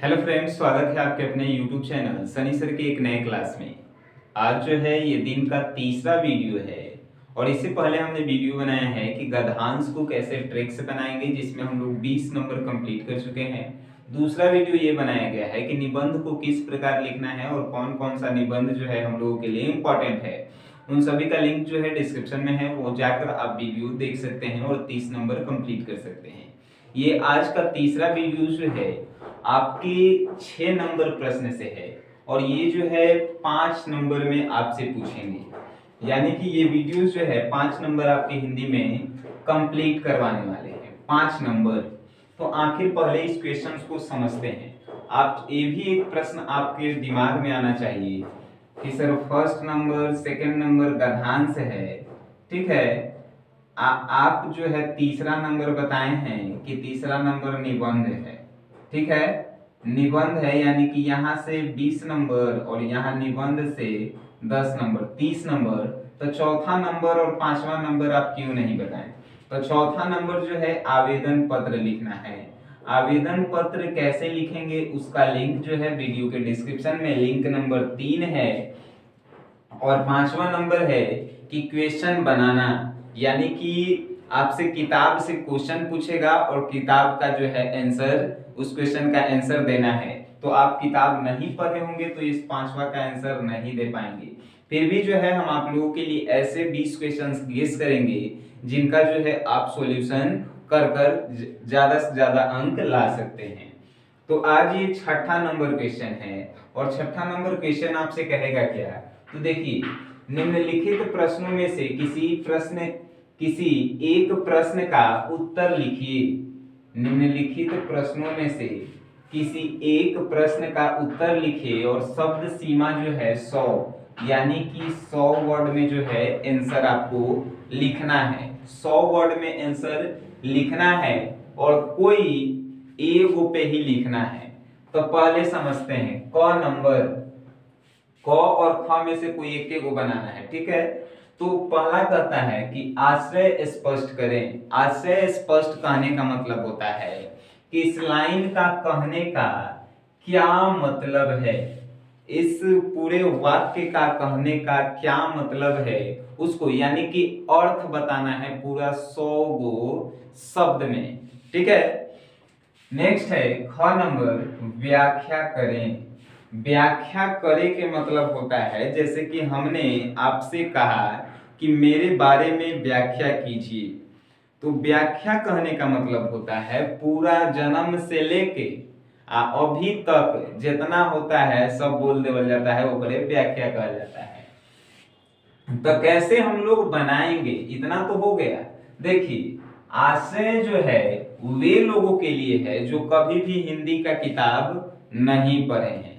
Hello friends, स्वागत है आपके अपने यूट्यूब चैनल सनी सर के एक नए क्लास में। आज जो है ये दिन का तीसरा वीडियो है और इससे पहले हमने वीडियो बनाया है कि गद्यांश को कैसे ट्रिक से बनाएंगे, जिसमें हम लोग 20 नंबर कंप्लीट कर चुके हैं। दूसरा वीडियो ये बनाया गया है कि निबंध को किस प्रकार लिखना है और कौन कौन सा निबंध जो है हम लोगों के लिए इम्पोर्टेंट है। उन सभी का लिंक जो है डिस्क्रिप्शन में है, वो जाकर आप वीडियो देख सकते हैं और 30 नंबर कंप्लीट कर सकते हैं। ये आज का तीसरा वीडियो जो है आपके 6 नंबर प्रश्न से है और ये जो है 5 नंबर में आपसे पूछेंगे, यानी कि ये वीडियो जो है 5 नंबर आपके हिंदी में कंप्लीट करवाने वाले हैं। 5 नंबर। तो आखिर पहले इस क्वेश्चन को समझते हैं। आप ये भी एक प्रश्न आपके दिमाग में आना चाहिए कि sir first number second number गद्यांश है, ठीक है। आप जो है तीसरा नंबर बताए हैं कि तीसरा नंबर निबंध है, ठीक है। निबंध है यानी कि यहाँ से 20 नंबर और यहाँ निबंध से 10 नंबर, 30 नंबर। तो चौथा नंबर और पांचवा नंबर आप क्यों नहीं बताएं। तो चौथा नंबर जो है आवेदन पत्र लिखना है। आवेदन पत्र कैसे लिखेंगे उसका लिंक जो है वीडियो के डिस्क्रिप्शन में, लिंक नंबर 3 है। और पांचवा नंबर है कि क्वेश्चन बनाना, यानी कि आपसे किताब से क्वेश्चन पूछेगा और किताब का जो है आंसर, उस क्वेश्चन का आंसर देना है। तो आप किताब नहीं पढ़े होंगे तो इस पांचवा का आंसर नहीं दे पाएंगे। फिर भी जो है हम आप लोगों के लिए ऐसे 20 क्वेश्चंस गेस करेंगे जिनका जो है आप सॉल्यूशन कर कर ज्यादा से ज्यादा अंक ला सकते हैं। तो आज ये छठा नंबर क्वेश्चन है और छठा नंबर क्वेश्चन आपसे कहेगा क्या। तो देखिए, निम्नलिखित प्रश्नों में से किसी एक प्रश्न का उत्तर लिखिए। निम्नलिखित प्रश्नों में से किसी एक प्रश्न का उत्तर लिखिए और शब्द सीमा जो है 100, यानी कि 100 वर्ड में जो है आंसर आपको लिखना है। 100 वर्ड में आंसर लिखना है और कोई एक पे ही लिखना है। तो पहले समझते हैं क नंबर, क और ख में से कोई एक को बनाना है, ठीक है। तो पहला कहता है कि आशय स्पष्ट करें। आशय स्पष्ट कहने का मतलब होता है कि इस लाइन का कहने का क्या मतलब है, इस पूरे वाक्य का कहने का क्या मतलब है उसको, यानी कि अर्थ बताना है पूरा 100 गो शब्द में, ठीक है। नेक्स्ट है ख नंबर, व्याख्या करें। व्याख्या करें के मतलब होता है जैसे कि हमने आपसे कहा कि मेरे बारे में व्याख्या कीजिए। तो व्याख्या कहने का मतलब होता है पूरा जन्म से लेके अभी तक जितना होता है सब बोल देवल जाता है, वो करे व्याख्या कहा जाता है। तो कैसे हम लोग बनाएंगे, इतना तो हो गया। देखिए, आशय जो है वे लोगों के लिए है जो कभी भी हिंदी का किताब नहीं पढ़े हैं।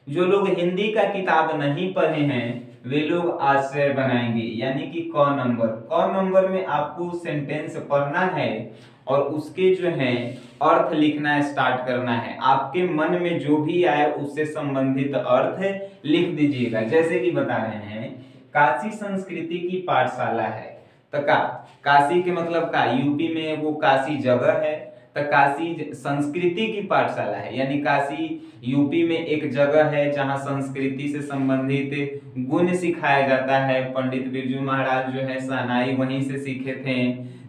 जो लोग हिंदी का किताब नहीं पढ़े हैं वे लोग आशय बनाएंगे, यानी कि क नंबर। क नंबर में आपको सेंटेंस पढ़ना है और उसके जो है अर्थ लिखना स्टार्ट करना है। आपके मन में जो भी आए उससे संबंधित अर्थ लिख दीजिएगा। जैसे कि बता रहे हैं काशी संस्कृति की पाठशाला है, तो काशी के मतलब का यूपी में वो काशी जगह है, तो काशी संस्कृति की पाठशाला है, यानी काशी यूपी में एक जगह है जहां संस्कृति से संबंधित गुण सिखाया जाता है। पंडित बिरजू महाराज जो है शहनाई वहीं से सीखे थे।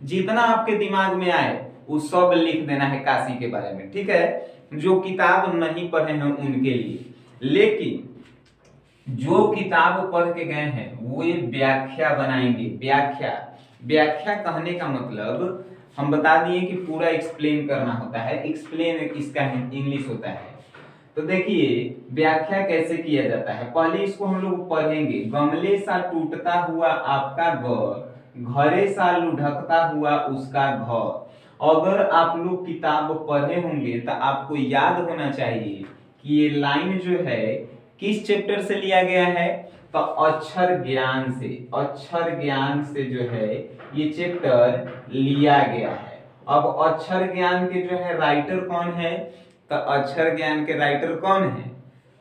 जितना आपके दिमाग में आए वो सब लिख देना है काशी के बारे में, ठीक है। जो किताब नहीं पढ़े हैं उनके लिए, लेकिन जो किताब पढ़ के गए हैं वो ये व्याख्या बनाएंगे। व्याख्या, व्याख्या कहने का मतलब हम बता दिए कि पूरा एक्सप्लेन करना होता है। एक्सप्लेन इसका इंग्लिश होता है। तो देखिए व्याख्या कैसे किया जाता है, पहले इसको हम लोग पढ़ेंगे। गमले सा टूटता हुआ आपका घरे सा लुढ़कता हुआ उसका घ। अगर आप लोग किताब पढ़े होंगे तो आपको याद होना चाहिए कि ये लाइन जो है किस चैप्टर से लिया गया है, तो अक्षर ज्ञान से। अक्षर ज्ञान से जो है ये चैप्टर लिया गया है। अब अक्षर ज्ञान के जो है राइटर कौन है, तो अक्षर ज्ञान के राइटर कौन है,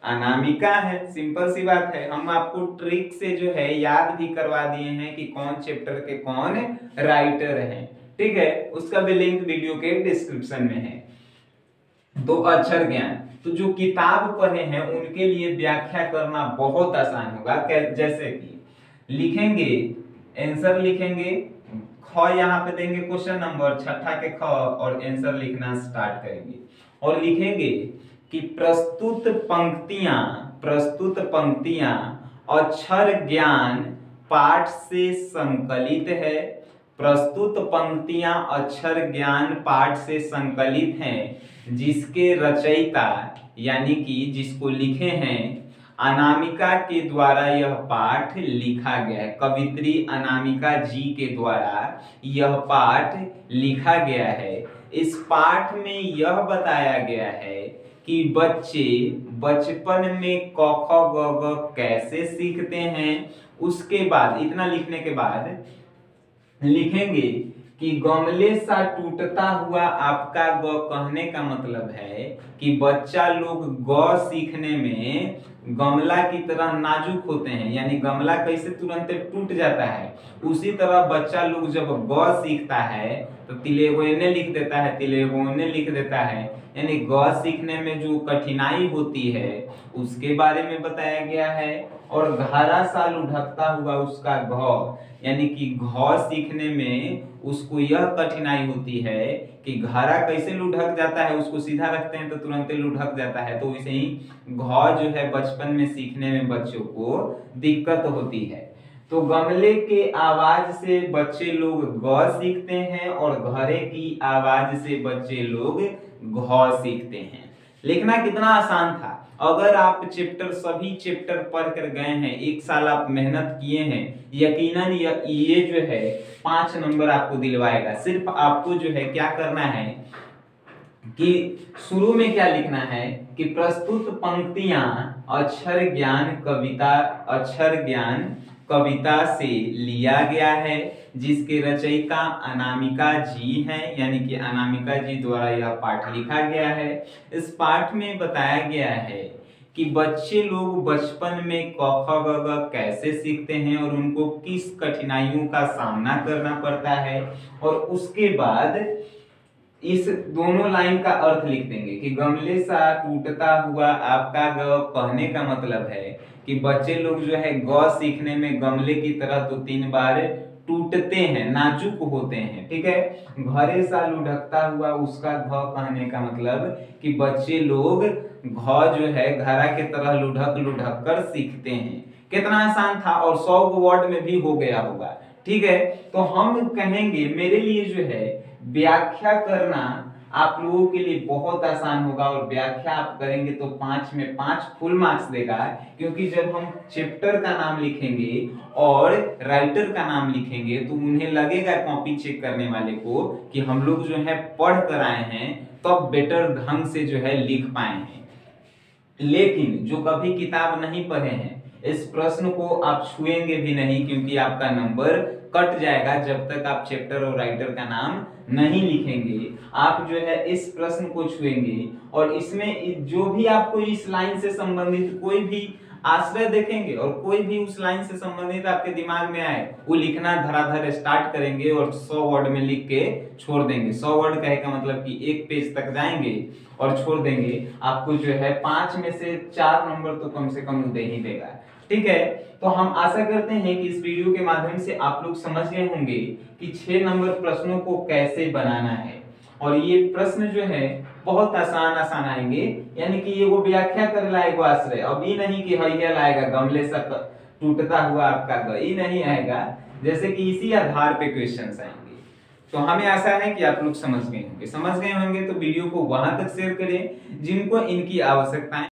अनामिका है। सिंपल सी बात है। हम आपको ट्रिक से जो है याद भी करवा दिए हैं कि कौन चैप्टर के कौन राइटर हैं, ठीक है। उसका भी लिंक वीडियो के डिस्क्रिप्शन में है। तो अक्षर ज्ञान, तो जो किताब पढ़े हैं उनके लिए व्याख्या करना बहुत आसान होगा। जैसे कि लिखेंगे, आंसर लिखेंगे, ख यहाँ पे देंगे क्वेश्चन नंबर छठा के ख और आंसर लिखना स्टार्ट करेंगे और लिखेंगे कि प्रस्तुत पंक्तियां अक्षर ज्ञान पाठ से संकलित है। प्रस्तुत पंक्तियां अक्षर ज्ञान पाठ से संकलित हैं, जिसके रचयिता यानी कि जिसको लिखे हैं अनामिका के द्वारा यह पाठ लिखा गया है। कवित्री अनामिका जी के द्वारा यह पाठ लिखा गया है। इस पाठ में यह बताया गया है कि बच्चे बचपन में क ख ग घ कैसे सीखते हैं। उसके बाद इतना लिखने के बाद लिखेंगे कि गमले सा टूटता हुआ आपका ग कहने का मतलब है कि बच्चा लोग ग सीखने में गमला की तरह नाजुक होते हैं, यानी गमला कैसे तुरंत टूट जाता है, उसी तरह बच्चा लोग जब ग सीखता है तो तिलेगोने लिख देता है, तिलेगोने लिख देता है, यानी ग सीखने में जो कठिनाई होती है उसके बारे में बताया गया है। और घारा सा लुढ़कता हुआ उसका घ, यानी कि घ सीखने में उसको यह कठिनाई होती है कि घारा कैसे लुढ़क जाता है, उसको सीधा रखते हैं तो तुरंत लुढ़क जाता है, तो वैसे ही घ जो है बचपन में सीखने में बच्चों को दिक्कत होती है। तो गमले के आवाज से बच्चे लोग ग सीखते हैं और घरे की आवाज से बच्चे लोग घ सीखते हैं। लिखना कितना आसान था। अगर आप सभी चैप्टर पढ़ कर गए हैं, एक साल आप मेहनत किए हैं, यकीनन ये जो है 5 नंबर आपको दिलवाएगा। सिर्फ आपको जो है क्या करना है कि शुरू में क्या लिखना है कि प्रस्तुत पंक्तियां अक्षर ज्ञान कविता से लिया गया है, जिसके रचयिता अनामिका जी हैं, यानी कि अनामिका जी द्वारा यह पाठ लिखा गया है। इस पाठ में बताया गया है कि बच्चे लोग बचपन में क ख ग घ कैसे सीखते हैं और उनको किस कठिनाइयों का सामना करना पड़ता है। और उसके बाद इस दोनों लाइन का अर्थ लिख देंगे कि गमले सा टूटता हुआ आपका ग कहने का मतलब है कि बच्चे लोग जो है ग सीखने में गमले की तरह 2-3 बार टूटते हैं, नाजुक होते हैं। ठीक है, घरे सा लुढ़कता हुआ उसका घ कहने का मतलब कि बच्चे लोग घ जो है घरा के तरह लुढ़क लुढ़क कर सीखते हैं। कितना आसान था और 100 वर्ड में भी हो गया होगा। ठीक है, तो हम कहेंगे मेरे लिए जो है व्याख्या करना आप लोगों के लिए बहुत आसान होगा और व्याख्या आप करेंगे तो 5 में 5 फुल मार्क्स देगा, क्योंकि जब हम चैप्टर का नाम लिखेंगे और राइटर का नाम लिखेंगे तो उन्हें लगेगा कॉपी चेक करने वाले को कि हम लोग जो है पढ़ कर आए हैं तब बेटर ढंग से जो है लिख पाए हैं। लेकिन जो कभी किताब नहीं पढ़े हैं इस प्रश्न को आप छुएंगे भी नहीं, क्योंकि आपका नंबर कट जाएगा जब तक आप चैप्टर और राइटर का नाम नहीं लिखेंगे। आप जो है इस प्रश्न को छुएंगे और इसमें जो भी आपको इस लाइन से संबंधित कोई भी आश्रय देखेंगे और कोई भी उस लाइन से संबंधित आपके दिमाग में आए वो लिखना धराधर स्टार्ट करेंगे और 100 वर्ड में लिख के छोड़ देंगे। 100 वर्ड कहे का मतलब कि 1 पेज तक जाएंगे और छोड़ देंगे। आपको जो है 5 में से 4 नंबर तो कम से कम दे ही देगा। ठीक है, तो हम आशा करते हैं कि इस वीडियो के माध्यम से आप लोग समझ गए होंगे कि 6 नंबर प्रश्नों को कैसे बनाना है। और ये प्रश्न जो है बहुत आसान आएंगे, यानी कि ये वो व्याख्या कर लाएगा आश्रय। अब ये नहीं कि हइया लाएगा गमले से टूटता हुआ आपका गई नहीं आएगा, जैसे कि इसी आधार पे क्वेश्चंस आएंगे। तो हमें आशा है कि आप लोग समझ गए होंगे तो वीडियो को वहां तक शेयर करें जिनको इनकी आवश्यकता है।